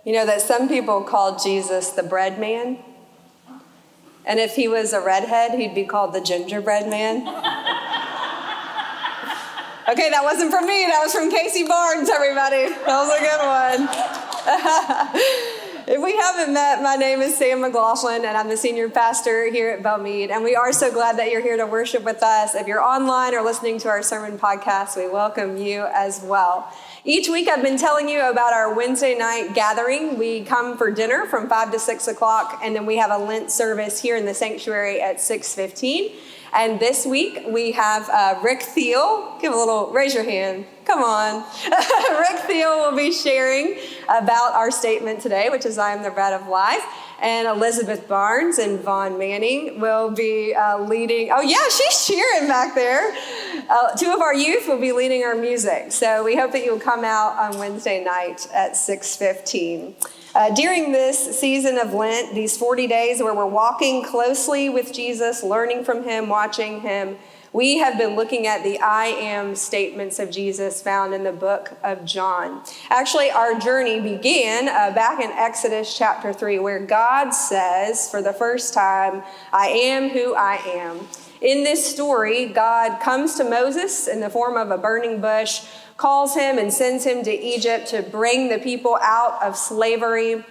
You know that some people called Jesus the bread man? And if he was a redhead, he'd be called the gingerbread man. Okay, that wasn't from me. That was from Casey Barnes, everybody. That was a good one. If we haven't met, my name is Sam McGlothlin, and I'm the senior pastor here at Belmead. And we are so glad that you're here to worship with us. If you're online or listening to our sermon podcast, we welcome you as well. Each week I've been telling you about our Wednesday night gathering. We come for dinner from 5 to 6 o'clock, and then we have a Lent service here in the sanctuary at 6:15. And this week we have Rick Thiel. Raise your hand. Come on. Rick Thiel will be sharing about our statement today, which is I am the bread of life. And Elizabeth Barnes and Vaughn Manning will be leading. Oh yeah, she's cheering back there. Two of our youth will be leading our music. So we hope that you'll come out on Wednesday night at 6:15. During this season of Lent, these 40 days where we're walking closely with Jesus, learning from him, watching him, we have been looking at the I am statements of Jesus found in the book of John. Actually, our journey began back in Exodus chapter 3, where God says for the first time, I am who I am. In this story, God comes to Moses in the form of a burning bush, calls him and sends him to Egypt to bring the people out of slavery.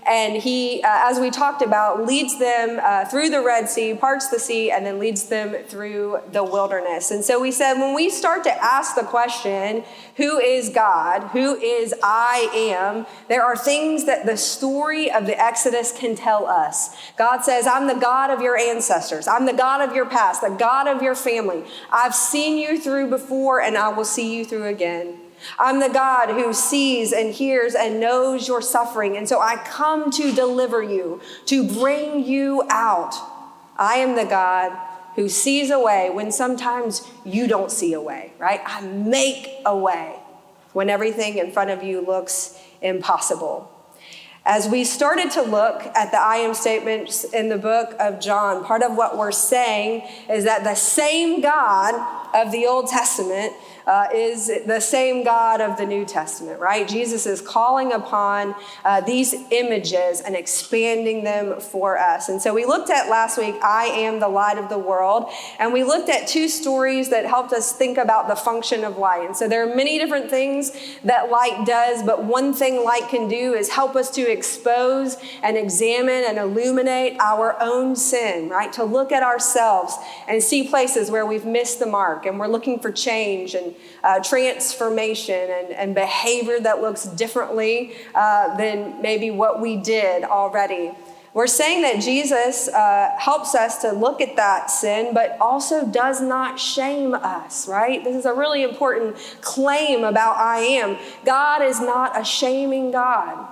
And he, as we talked about, leads them through the Red Sea, parts the sea, and then leads them through the wilderness. And so we said, when we start to ask the question, who is God? Who is I am? There are things that the story of the Exodus can tell us. God says, I'm the God of your ancestors. I'm the God of your past, the God of your family. I've seen you through before, and I will see you through again. I'm the God who sees and hears and knows your suffering. And so I come to deliver you, to bring you out. I am the God who sees a way when sometimes you don't see a way, right? I make a way when everything in front of you looks impossible. As we started to look at the I am statements in the book of John, part of what we're saying is that the same God of the Old Testament is the same God of the New Testament, right? Jesus is calling upon these images and expanding them for us. And so we looked at last week, I am the light of the world. And we looked at two stories that helped us think about the function of light. And so there are many different things that light does, but one thing light can do is help us to expose and examine and illuminate our own sin, right? To look at ourselves and see places where we've missed the mark and we're looking for change and transformation and behavior that looks differently than maybe what we did already. We're saying that Jesus helps us to look at that sin, but also does not shame us, right? This is a really important claim about I am. God is not a shaming God.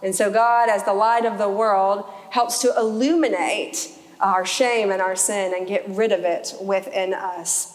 And so God, as the light of the world, helps to illuminate our shame and our sin and get rid of it within us.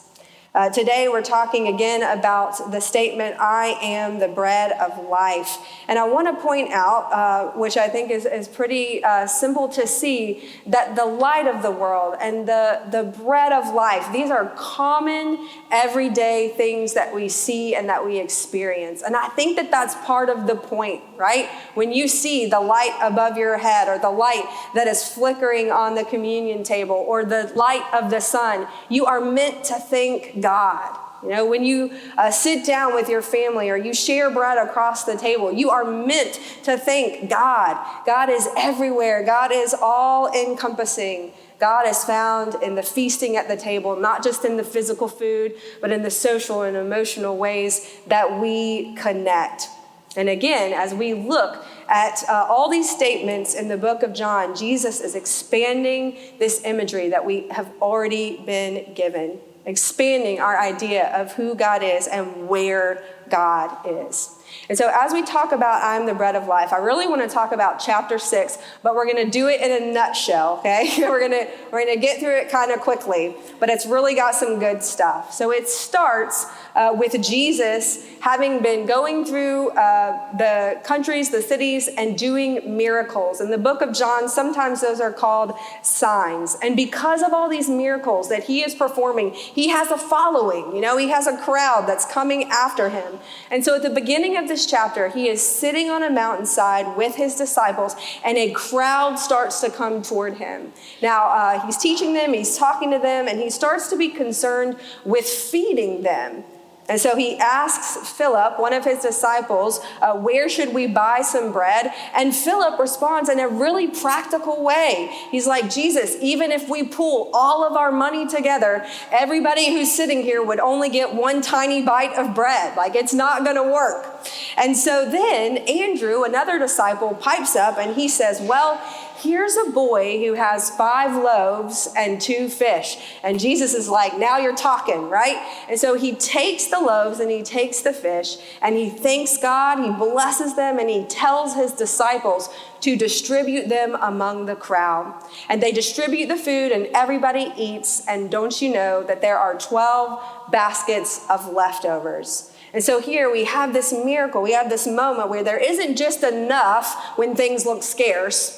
Today we're talking again about the statement, I am the bread of life. And I want to point out, which I think is pretty simple to see, that the light of the world and the bread of life, these are common, everyday things that we see and that we experience. And I think that that's part of the point, right? When you see the light above your head or the light that is flickering on the communion table or the light of the sun, you are meant to thank God. You know, when you sit down with your family or you share bread across the table, you are meant to thank God. God is everywhere. God is all encompassing. God is found in the feasting at the table, not just in the physical food, but in the social and emotional ways that we connect. And again, as we look at all these statements in the book of John, Jesus is expanding this imagery that we have already been given, expanding our idea of who God is and where God is. And so as we talk about I'm the bread of life, I really want to talk about chapter 6, but we're going to do it in a nutshell, okay? We're going to get through it kind of quickly, but it's really got some good stuff. So it starts with Jesus having been going through the countries, the cities, and doing miracles. In the book of John, sometimes those are called signs. And because of all these miracles that he is performing, he has a following. You know, he has a crowd that's coming after him. And so at the beginning of this chapter, he is sitting on a mountainside with his disciples, and a crowd starts to come toward him. Now, he's teaching them, he's talking to them, and he starts to be concerned with feeding them. And so he asks Philip, one of his disciples, where should we buy some bread? And Philip responds in a really practical way. He's like, Jesus, even if we pool all of our money together, everybody who's sitting here would only get one tiny bite of bread. Like, it's not going to work. And so then Andrew, another disciple, pipes up and he says, well, here's a boy who has 5 loaves and 2 fish. And Jesus is like, now you're talking, right? And so he takes the loaves and he takes the fish and he thanks God, he blesses them, and he tells his disciples to distribute them among the crowd. And they distribute the food and everybody eats. And don't you know that there are 12 baskets of leftovers? And so here we have this miracle. We have this moment where there isn't just enough when things look scarce.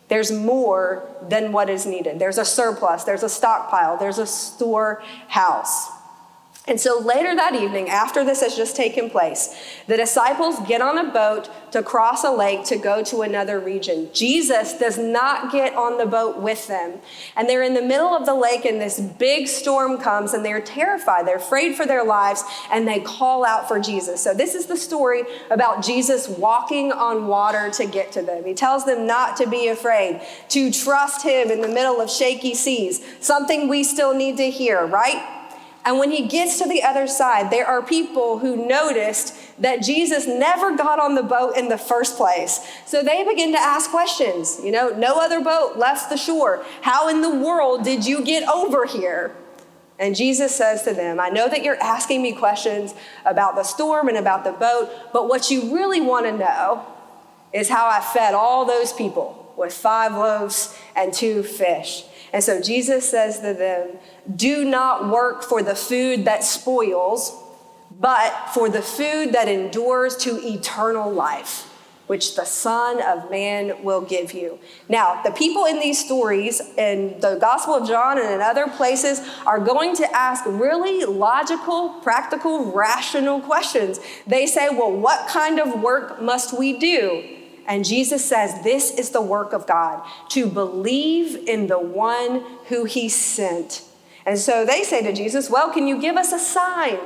There's more than what is needed. There's a surplus, there's a stockpile, there's a storehouse. And so later that evening, after this has just taken place, the disciples get on a boat to cross a lake to go to another region. Jesus does not get on the boat with them. And they're in the middle of the lake and this big storm comes and they're terrified. They're afraid for their lives and they call out for Jesus. So this is the story about Jesus walking on water to get to them. He tells them not to be afraid, to trust him in the middle of shaky seas, something we still need to hear, right? And when he gets to the other side, there are people who noticed that Jesus never got on the boat in the first place. So they begin to ask questions. You know, no other boat left the shore. How in the world did you get over here? And Jesus says to them, I know that you're asking me questions about the storm and about the boat, but what you really want to know is how I fed all those people with 5 loaves and 2 fish. And so Jesus says to them, do not work for the food that spoils, but for the food that endures to eternal life, which the Son of Man will give you. Now, the people in these stories in the Gospel of John and in other places are going to ask really logical, practical, rational questions. They say, well, what kind of work must we do? And Jesus says, this is the work of God, to believe in the one who he sent. And so they say to Jesus, well, can you give us a sign?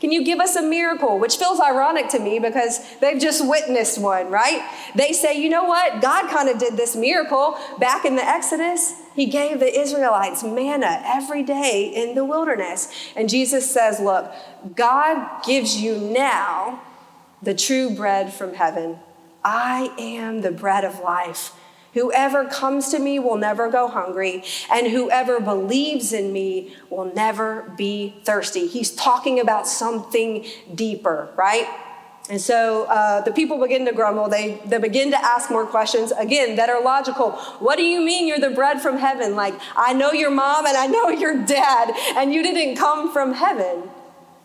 Can you give us a miracle? Which feels ironic to me because they've just witnessed one, right? They say, you know what? God kind of did this miracle back in the Exodus. He gave the Israelites manna every day in the wilderness. And Jesus says, look, God gives you now the true bread from heaven. I am the bread of life. Whoever comes to me will never go hungry, and whoever believes in me will never be thirsty. He's talking about something deeper, right? And so the people begin to grumble. They begin to ask more questions, again, that are logical. What do you mean you're the bread from heaven? Like, I know your mom and I know your dad, and you didn't come from heaven.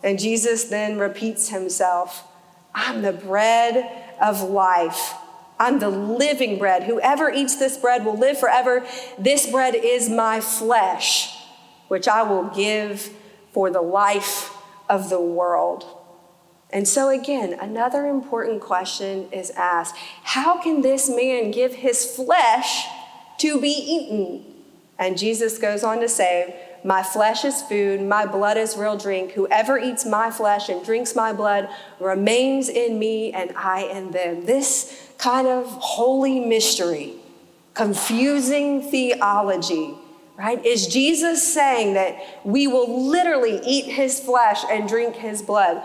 And Jesus then repeats himself. I'm the bread of life. I'm the living bread. Whoever eats this bread will live forever. This bread is my flesh, which I will give for the life of the world. And so again, another important question is asked. How can this man give his flesh to be eaten? And Jesus goes on to say, my flesh is food, my blood is real drink. Whoever eats my flesh and drinks my blood remains in me and I in them. This kind of holy mystery, confusing theology, right? Is Jesus saying that we will literally eat his flesh and drink his blood?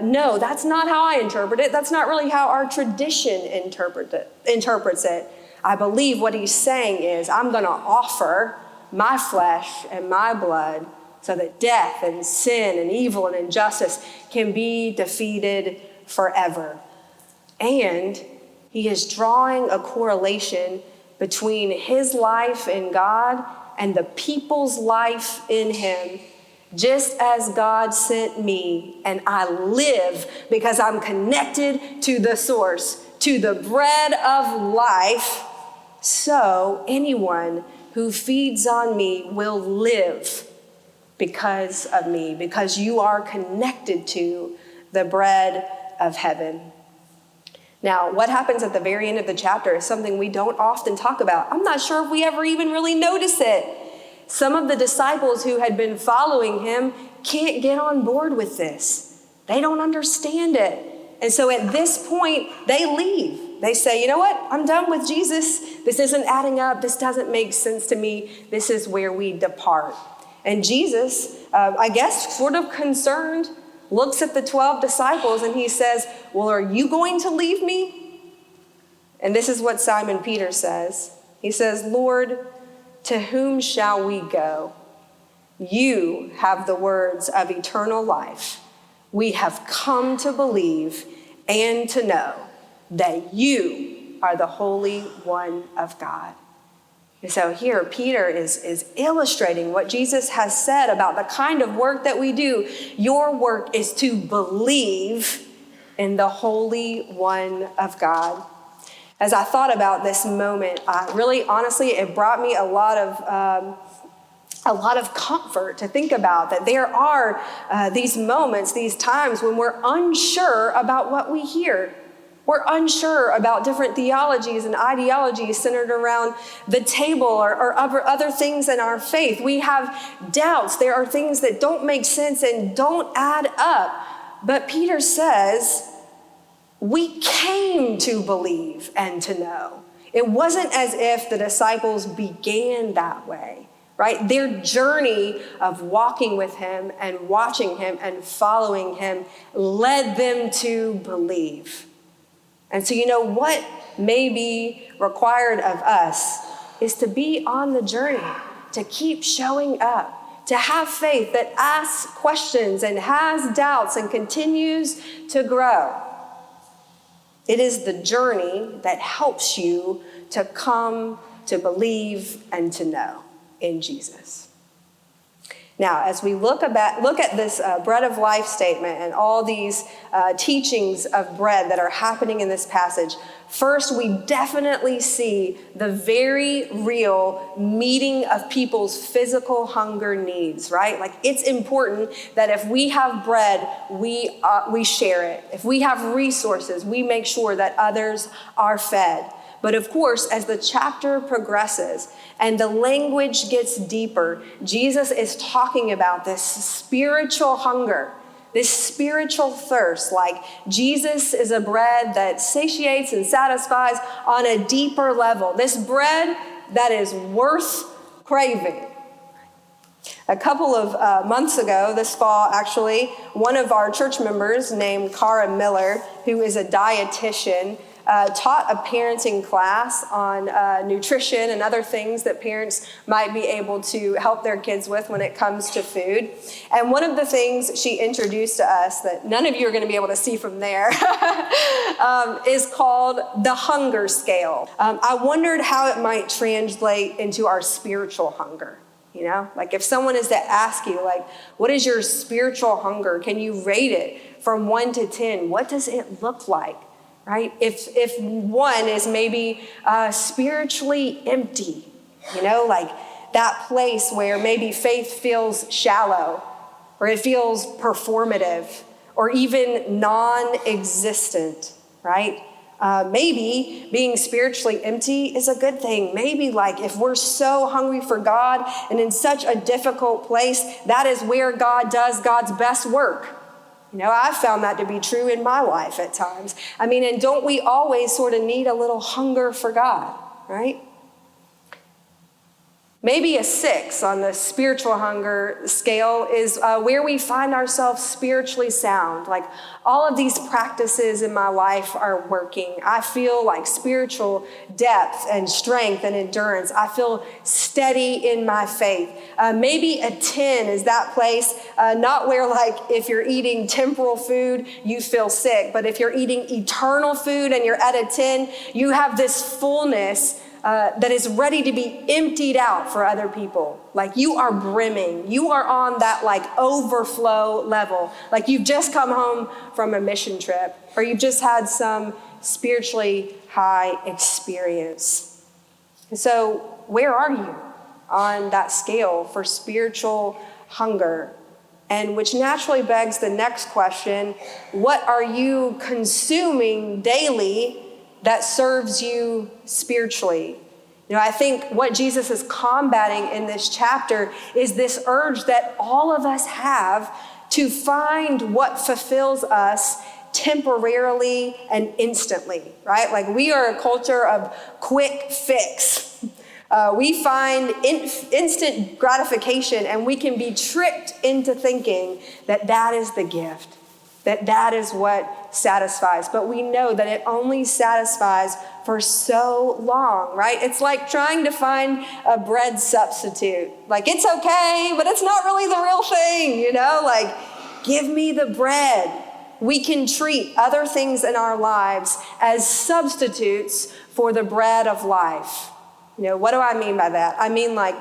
No, that's not how I interpret it. That's not really how our tradition interprets it. I believe what he's saying is, I'm going to offer my flesh and my blood so that death and sin and evil and injustice can be defeated forever. And he is drawing a correlation between his life in God and the people's life in him. Just as God sent me and I live because I'm connected to the source, to the bread of life, so anyone who feeds on me will live because of me, because you are connected to the bread of heaven. Now, what happens at the very end of the chapter is something we don't often talk about. I'm not sure if we ever even really notice it. Some of the disciples who had been following him can't get on board with this. They don't understand it. And so at this point, they leave. They say, you know what? I'm done with Jesus. This isn't adding up. This doesn't make sense to me. This is where we depart. And Jesus, I guess, sort of concerned, looks at the 12 disciples and he says, well, are you going to leave me? And this is what Simon Peter says. He says, Lord, to whom shall we go? You have the words of eternal life. We have come to believe and to know that you are the Holy One of God. And so here, Peter is illustrating what Jesus has said about the kind of work that we do. Your work is to believe in the Holy One of God. As I thought about this moment, really, honestly, it brought me a lot of comfort to think about that there are these moments, these times when we're unsure about what we hear. We're unsure about different theologies and ideologies centered around the table or other things in our faith. We have doubts. There are things that don't make sense and don't add up. But Peter says, we came to believe and to know. It wasn't as if the disciples began that way, right? Their journey of walking with him and watching him and following him led them to believe. And so, you know, what may be required of us is to be on the journey, to keep showing up, to have faith that asks questions and has doubts and continues to grow. It is the journey that helps you to come to believe and to know in Jesus. Now, as we look at this bread of life statement and all these teachings of bread that are happening in this passage, first we definitely see the very real meeting of people's physical hunger needs, right? Like, it's important that if we have bread, we share it. If we have resources, we make sure that others are fed. But of course, as the chapter progresses and the language gets deeper, Jesus is talking about this spiritual hunger, this spiritual thirst. Like, Jesus is a bread that satiates and satisfies on a deeper level. This bread that is worth craving. A couple of months ago, this fall actually, one of our church members named Cara Miller, who is a dietitian, taught a parenting class on nutrition and other things that parents might be able to help their kids with when it comes to food. And one of the things she introduced to us that none of you are going to be able to see from there is called the hunger scale. I wondered how it might translate into our spiritual hunger. You know, like if someone is to ask you, like, what is your spiritual hunger? Can you rate it from 1 to 10? What does it look like? Right? If one is maybe spiritually empty, you know, like that place where maybe faith feels shallow, or it feels performative, or even non-existent, right? Maybe being spiritually empty is a good thing. Maybe like if we're so hungry for God and in such a difficult place, that is where God does God's best work. You know, I've found that to be true in my life at times. I mean, and don't we always sort of need a little hunger for God, right? Maybe a 6 on the spiritual hunger scale is where we find ourselves spiritually sound. Like, all of these practices in my life are working. I feel like spiritual depth and strength and endurance. I feel steady in my faith. Maybe a 10 is that place, not where like if you're eating temporal food, you feel sick. But if you're eating eternal food and you're at a 10, you have this fullness that is ready to be emptied out for other people. Like, you are brimming. You are on that like overflow level. Like you've just come home from a mission trip, or you've just had some spiritually high experience. And so where are you on that scale for spiritual hunger? And which naturally begs the next question, what are you consuming daily that serves you spiritually? I think what Jesus is combating in this chapter is this urge that all of us have to find what fulfills us temporarily and instantly, right? Like we are a culture of quick fix. We find instant gratification, and we can be tricked into thinking that that is the gift, that that is what satisfies. But we know that it only satisfies for so long, right? It's like trying to find a bread substitute. Like it's okay, but it's not really the real thing, Like give me the bread. We can treat other things in our lives as substitutes for the bread of life. What do I mean by that? I mean, like,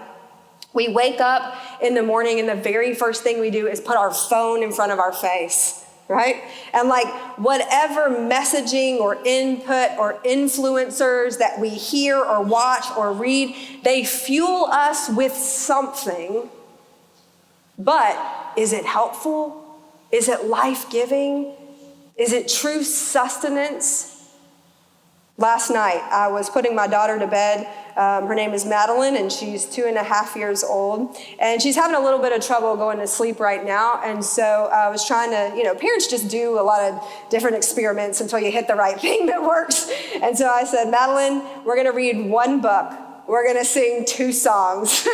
we wake up in the morning and the very first thing we do is put our phone in front of our face, right? And like whatever messaging or input or influencers that we hear or watch or read, they fuel us with something. But is it helpful? Is it life-giving? Is it true sustenance? Last night, I was putting my daughter to bed. Her name is Madeline, and she's 2.5 years old. And she's having a little bit of trouble going to sleep right now. And so I was trying to, parents just do a lot of different experiments until you hit the right thing that works. And so I said, Madeline, we're going to read one book. We're going to sing 2 songs,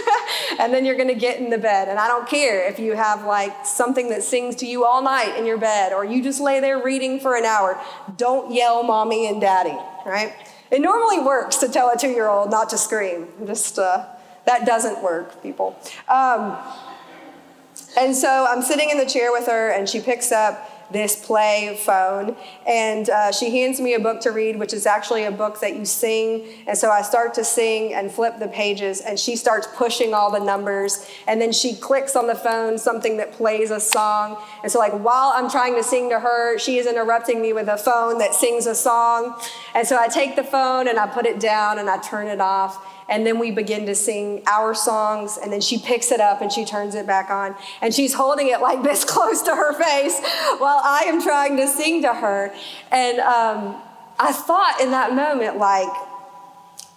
and then you're going to get in the bed. And I don't care if you have like something that sings to you all night in your bed, or you just lay there reading for an hour. Don't yell mommy and daddy, right? It normally works to tell a 2-year-old not to scream. That doesn't work, people. And so I'm sitting in the chair with her, and she picks up this play phone, and she hands me a book to read, which is actually a book that you sing. And so I start to sing and flip the pages, and she starts pushing all the numbers, and then she clicks on the phone something that plays a song. And so like while I'm trying to sing to her, she is interrupting me with a phone that sings a song. And so I take the phone and I put it down and I turn it off. And then we begin to sing our songs, and then she picks it up and she turns it back on. And she's holding it like this close to her face while I am trying to sing to her. And I thought in that moment, like,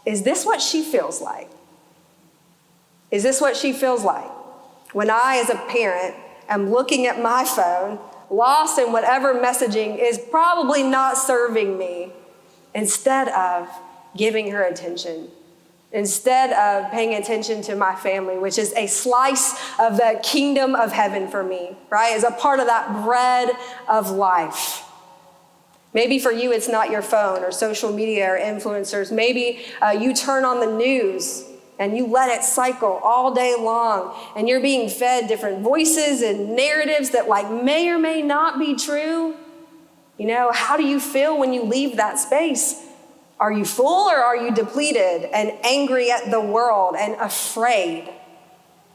is this what she feels like? Is this what she feels like? When I, as a parent, am looking at my phone, lost in whatever messaging is probably not serving me, instead of giving her attention. Instead of paying attention to my family, which is a slice of the kingdom of heaven for me, right? As a part of that bread of life. Maybe for you, it's not your phone or social media or influencers. Maybe you turn on the news and you let it cycle all day long, and you're being fed different voices and narratives that like may or may not be true. How do you feel when you leave that space? Are you full, or are you depleted and angry at the world and afraid?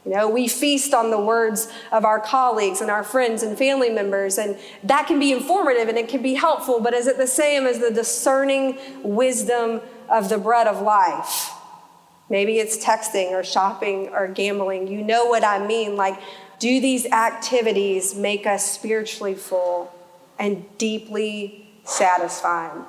We feast on the words of our colleagues and our friends and family members, and that can be informative and it can be helpful, but is it the same as the discerning wisdom of the bread of life? Maybe it's texting or shopping or gambling. You know what I mean? Like, do these activities make us spiritually full and deeply satisfying?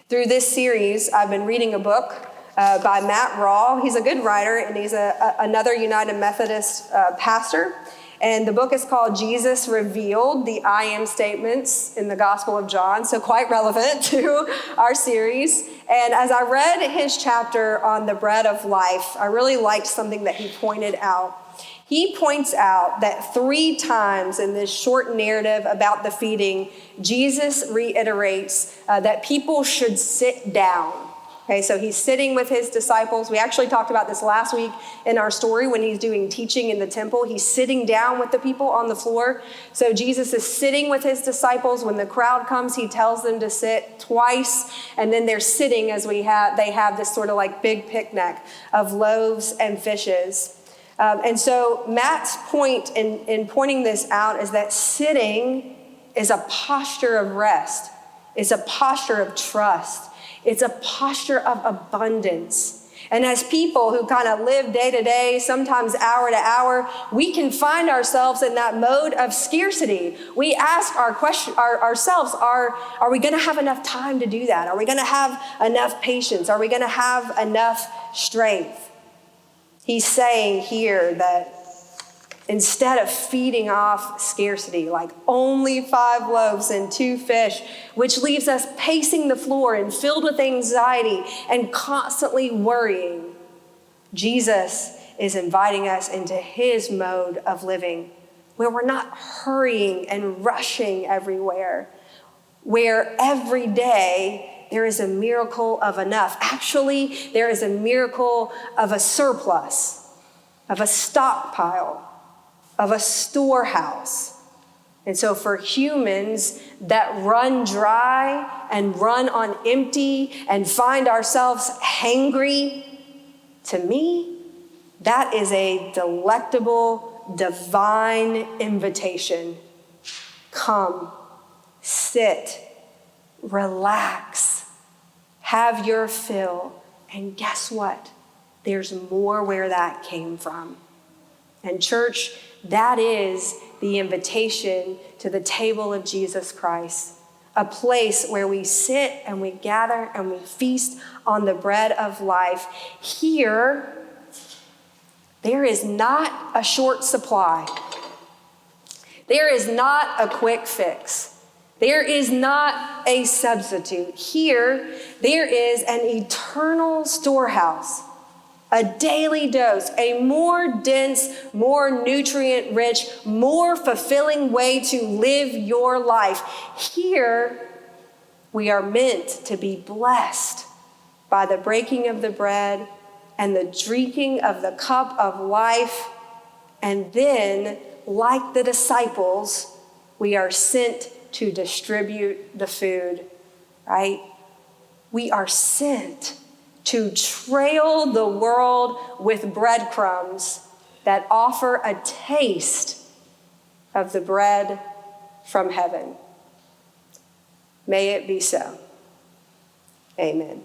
Through this series, I've been reading a book by Matt Raw. He's a good writer, and he's another United Methodist pastor. And the book is called Jesus Revealed, the I Am Statements in the Gospel of John, so quite relevant to our series. And as I read his chapter on the bread of life, I really liked something that he pointed out. He points out that 3 times in this short narrative about the feeding, Jesus reiterates that people should sit down. Okay, so he's sitting with his disciples. We actually talked about this last week in our story when he's doing teaching in the temple. He's sitting down with the people on the floor. So Jesus is sitting with his disciples. When the crowd comes, he tells them to sit twice. And then they're sitting as they have this sort of like big picnic of loaves and fishes. And so Matt's point in pointing this out is that sitting is a posture of rest. It's a posture of trust. It's a posture of abundance. And as people who kind of live day to day, sometimes hour to hour, we can find ourselves in that mode of scarcity. We ask ourselves, are we going to have enough time to do that? Are we going to have enough patience? Are we going to have enough strength? He's saying here that instead of feeding off scarcity, like only 5 loaves and 2 fish, which leaves us pacing the floor and filled with anxiety and constantly worrying, Jesus is inviting us into his mode of living, where we're not hurrying and rushing everywhere, where every day there is a miracle of enough. Actually, there is a miracle of a surplus, of a stockpile, of a storehouse. And so for humans that run dry and run on empty and find ourselves hangry, to me, that is a delectable, divine invitation. Come, sit, relax, have your fill, and guess what? There's more where that came from. And church, that is the invitation to the table of Jesus Christ, a place where we sit and we gather and we feast on the bread of life. Here, there is not a short supply. There is not a quick fix. There is not a substitute. Here, there is an eternal storehouse, a daily dose, a more dense, more nutrient-rich, more fulfilling way to live your life. Here, we are meant to be blessed by the breaking of the bread and the drinking of the cup of life. And then, like the disciples, we are sent to distribute the food, right? We are sent to trail the world with breadcrumbs that offer a taste of the bread from heaven. May it be so. Amen.